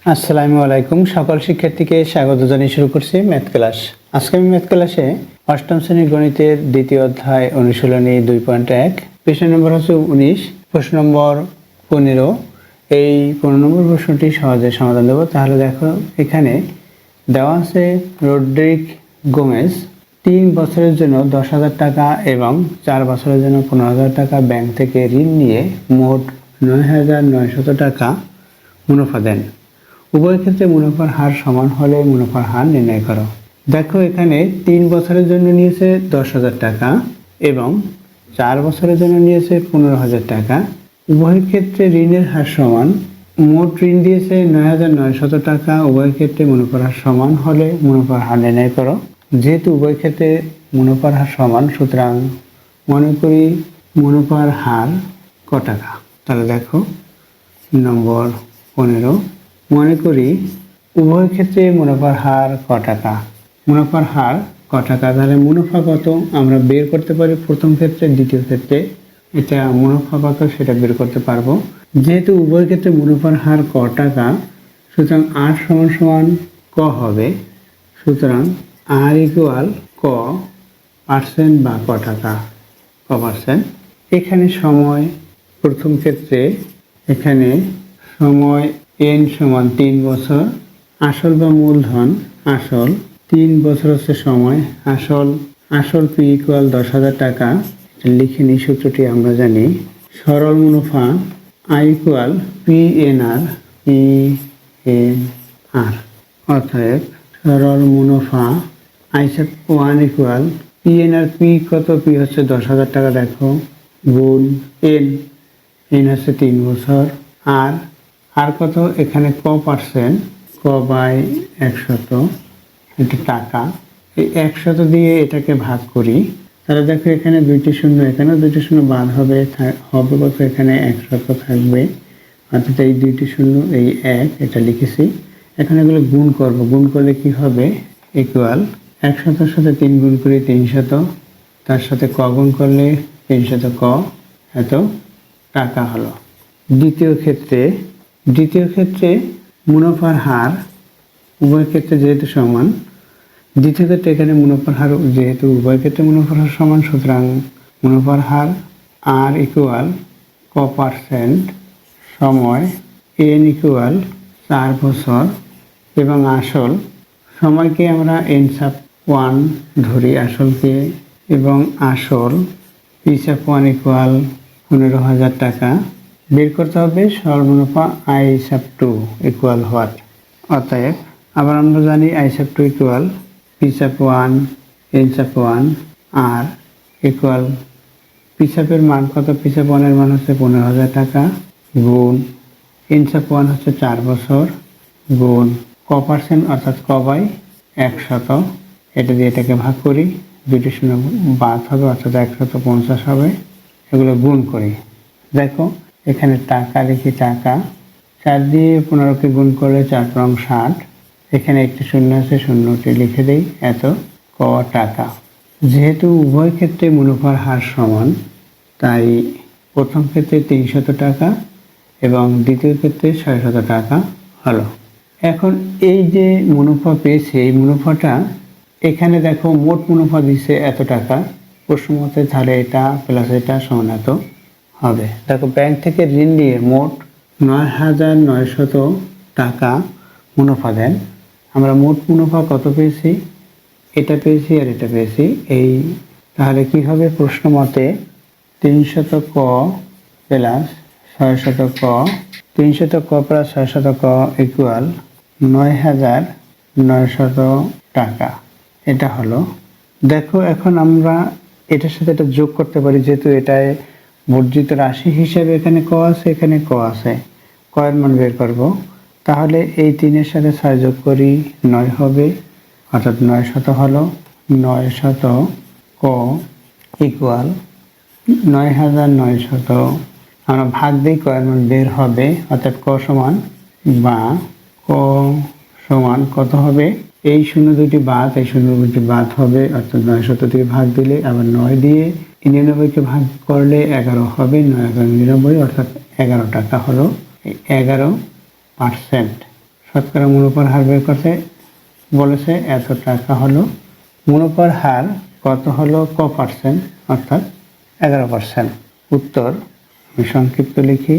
আসসালামু আলাইকুম। সকল শিক্ষার্থীকে স্বাগত জানিয়ে শুরু করছি ম্যাথ ক্লাস। আজকে আমি ম্যাথ ক্লাসে অষ্টম শ্রেণীর গণিতের দ্বিতীয় অধ্যায় অনুশীলনী 2.1 প্রশ্ন নম্বর হচ্ছে 19, প্রশ্ন নম্বর 15। এই 15 নম্বর প্রশ্নটি সহজে সমাধান দেব। তাহলে দেখো, এখানে দেওয়া আছে রড্রিক গোমেজ 3 বছরের জন্য 10,000 টাকা এবং 4 বছরের জন্য 15,000 টাকা ব্যাংক থেকে ঋণ নিয়ে মোট 9,900 টাকা মুনাফা দেন। উভয় ক্ষেত্রে মুনাফার হার সমান হলে মুনাফার হার নির্ণয় করো। দেখো, এখানে 3 বছরের জন্য নিয়েছে 10,000 টাকা এবং 4 বছরের জন্য নিয়েছে 15,000 টাকা। উভয় ক্ষেত্রে ঋণের হার সমান। মোট ঋণ দিয়েছে 9,900 টাকা। উভয় ক্ষেত্রে মুনাফার হার সমান হলে মুনাফার হার নির্ণয় করো। যেহেতু উভয় ক্ষেত্রে মুনাফার হার সমান, সুতরাং মনে করি মুনাফার হার ক টাকা। তাহলে দেখো নম্বর 15, মনে করি উভয় ক্ষেত্রে মুনাফার হার ক টাকা। মুনাফার হার ক টাকা, তাহলে মুনাফা কত আমরা বের করতে পারি প্রথম ক্ষেত্রে, দ্বিতীয় ক্ষেত্রে এটা মুনাফা কত সেটা বের করতে পারবো। যেহেতু উভয় ক্ষেত্রে মুনাফার হার ক টাকা, সুতরাং আর সমান সমান ক হবে। সুতরাং আর ইকুয়াল ক পার্সেন্ট বা ক টাকা, ক পার্সেন্ট। এখানে সময় প্রথম ক্ষেত্রে, এখানে সময় n সমান 3 বছর। আসল বা মূলধন, আসল 3 বছর হচ্ছে সময়। আসল পি ইকুয়াল 10,000 টাকা। লিখে নিই, সূত্রটি আমরা জানি। সরল মুনাফা I equal P N R, অর্থাৎ সরল মুনাফা I sub 1 equal P N R. P কত? পি হচ্ছে 10,000 টাকা, দেখো, গুণ এন হচ্ছে 3 বছর। আর কত? এখানে ক পার্সেন্ট, ক বাই 100, এটা টাকা। এই 100 দিয়ে এটাকে ভাগ করি, তাহলে দেখো এখানে 2টি শূন্য, এখানেও 2টি শূন্য বাদ হবে কত? এখানে 100 থাকবে, অর্থাৎ এই 2টি শূন্য, এই 1, এটা লিখেছি। এখন এগুলো গুণ করব। গুণ করলে কি হবে? ইকুয়াল 100 সাথে 3 গুণ করি 300, তার সাথে ক গুণ করলে 300 ক, এত টাকা হলো। দ্বিতীয় ক্ষেত্রে মুনাফার হার উভয় ক্ষেত্রে যেহেতু সমান, দ্বিতীয় ক্ষেত্রে এখানে মুনাফার হার যেহেতু উভয় ক্ষেত্রে মুনাফার হার সমান, সুতরাং মুনাফার হার আর ইকুয়াল ক পার্সেন্ট, সময় এন ইকুয়াল 4 বছর এবং আসল, সময়কে আমরা এন সাব 1 ধরি আসলকে, এবং আসল পি সাব 1 ইকুয়াল 15,000 টাকা। বের করতে হবে সরল মুনাফা আই সাব 2 ইকুয়াল হোয়াট। অতএব আবার আমরা জানি I sub 2 equal P sub 1 N sub 1 R equal P সাবের মান কত? পি সাব 1 এর মান হচ্ছে 15,000 টাকা, গুণ এন সাব 1 হচ্ছে 4 বছর, গুণ ক পার্সেন্ট অর্থাৎ ক বাই 100। এটা দিয়ে এটাকে ভাগ করি, 2টি শূন্য বাদ হবে, অর্থাৎ 150 হবে। এগুলো গুণ করি, দেখো এখানে টাকা লিখি, টাকা 4 দিয়ে 15কে গুণ করলে 4 রং 60। এখানে একটি শূন্য আছে, শূন্যটি লিখে দেই, এত ক টাকা। যেহেতু উভয় ক্ষেত্রে মুনাফার হার সমান, তাই প্রথম ক্ষেত্রে 300 টাকা এবং দ্বিতীয় ক্ষেত্রে 600 টাকা হলো। এখন এই যে মুনাফা পেয়েছে, এই মুনাফাটা এখানে দেখো মোট মুনাফা দিচ্ছে এত টাকা প্রশ্ন মতে, তাহলে এটা প্লাস এটা সমান এত হবে। দেখো, ব্যাংক থেকে ঋণ নিয়ে মোট 9,900 টাকা মুনাফা দেন। আমরা মোট মুনাফা কত পেয়েছি? এটা পেয়েছি আর এটা পেয়েছি। তাহলে কি হবে? প্রশ্ন মতে 300 ক প্লাস 600 ক, 300 ক প্লাস 600 ক ইকুয়াল 9,900 টাকা। এটা হলো। দেখো, এখন আমরা এটার সাথে এটা যোগ করতে পারি, যেহেতু এটায় বর্জিত রাশি হিসেবে এখানে ক আছে, এখানে ক আছে। ক এর মান বের করব, তাহলে এই 3-এর সাথে 6 যোগ করি 9 হবে, অর্থাৎ 900 হলো। 900 ক ইকুয়াল 9,900, আমরা ভাগ দিই, ক এর মান বের হবে, অর্থাৎ ক সমান কত হবে? এই 0 বাদ, এই 0 বাদ হবে, অর্থাৎ 900 থেকে ভাগ দিলে আবার 9 দিয়ে 99কে ভাগ করলে 11 হবে, 9 99, অর্থাৎ 11 টাকা হলো। 11% শতকরা মুনাফার হার বের করতে বলেছে, এত টাকা হলো মুনাফার হার, কত হলো পার্সেন্ট, অর্থাৎ 11%। উত্তর আমি সংক্ষিপ্ত লিখি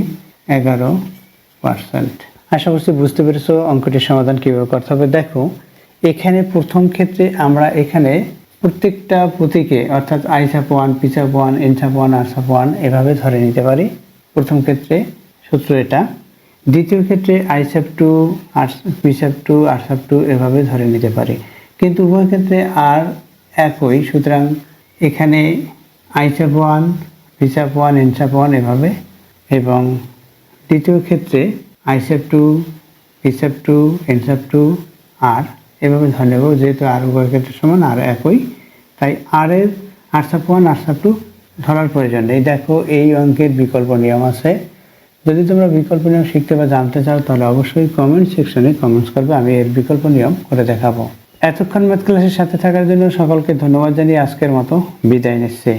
11%। আশা করছি বুঝতে পেরেছো অঙ্কটির সমাধান কীভাবে করতে হবে। দেখো এখানে প্রথম ক্ষেত্রে আমরা এখানে প্রত্যেকটা প্রতীকে অর্থাৎ আই চাপ 1, পি চাপ 1, এন চাপ 1, আর চাপ 1 এভাবে ধরে নিতে পারি। প্রথম ক্ষেত্রে সূত্র এটা। দ্বিতীয় ক্ষেত্রে আই চাপ 2, আর পি চাপ 2, আর চাপ 2 এভাবে ধরে নিতে পারি, কিন্তু উভয় ক্ষেত্রে আর একই, সুতরাং এখানে আই চাপ 1, পি চাপ 1, এন চাপ 1 এভাবে, এবং দ্বিতীয় ক্ষেত্রে আই চাপ 2, পি চাপ 2, এন চাপ 2, আর এভাবে ধরে নেব, যেহেতু আর উভয় ক্ষেত্রে সমান আর একই, তাই আর এর আর চাপ 1, আর চাপ 2 ধরার প্রয়োজন নেই। দেখো এই অঙ্কের বিকল্প নিয়ম আছে। যদি তোমরা বিকল্প নিয়ম শিখতে বা জানতে চাও তাহলে অবশ্যই কমেন্ট সেকশনে কমেন্টস করবে, আমি এর বিকল্প নিয়ম করে দেখাবো। এতক্ষণ ম্যাথ ক্লাসের সাথে থাকার জন্য সকলকে ধন্যবাদ জানিয়ে আজকের মতো বিদায় নিচ্ছি।